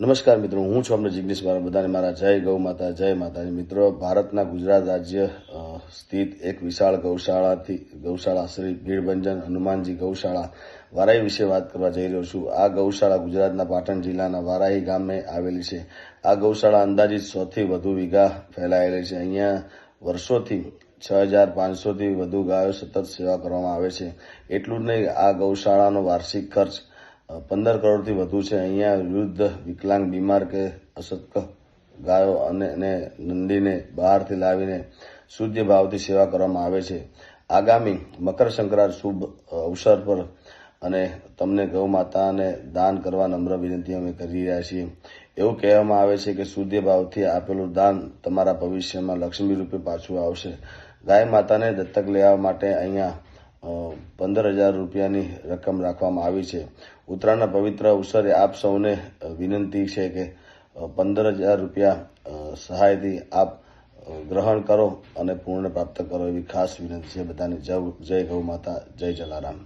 નમસ્કાર મિત્રો, હું છું આપનો જિગ્નેશ બારા. બધાને મારા જય ગૌ માતા, જય માતાજી. મિત્રો, ભારતના ગુજરાત રાજ્ય સ્થિત એક વિશાળ ગૌશાળા શ્રી ભીડભંજન હનુમાનજી ગૌશાળા વારાહી વિશે વાત કરવા જઈ રહ્યો છું. આ ગૌશાળા ગુજરાતના પાટણ જિલ્લાના વારાહી ગામે આવેલી છે. આ ગૌશાળા અંદાજિત 100 થી વધુ વીઘા ફેલાયેલી છે. અહીંયા વર્ષોથી 6500થી વધુ ગાયો સતત સેવા કરવામાં આવે છે. એટલું જ નહીં, આ ગૌશાળાનો વાર્ષિક ખર્ચ 15 કરોડથી વધુ છે. અહીંયા વૃદ્ધ, વિકલાંગ, બીમાર કે અશક્ત ગાયો અને નંદીને બહારથી લાવીને શુદ્ધ ભાવથી સેવા કરવામાં આવે છે. આગામી મકર સંક્રાંત શુભ અવસર પર અને તમને ગૌ માતાને દાન કરવા નમ્ર વિનંતી અમે કરી રહ્યા છીએ. એવું કહેવામાં આવે છે કે શુદ્ધ ભાવથી આપેલું દાન તમારા ભવિષ્યમાં લક્ષ્મી રૂપે પાછું આવશે. ગાય માતાને દત્તક લેવા માટે અહીંયા 15,000 રૂપિયાની રકમ રાખવામાં આવી છે. ઉત્તરાયણના પવિત્ર અવસરે આપ સૌને વિનંતી છે કે 15,000 રૂપિયા સહાયથી આપ ગ્રહણ કરો અને પૂર્ણ પ્રાપ્ત કરો એવી ખાસ વિનંતી છે. બધાને જય ગૌ માતા, જય જલારામ.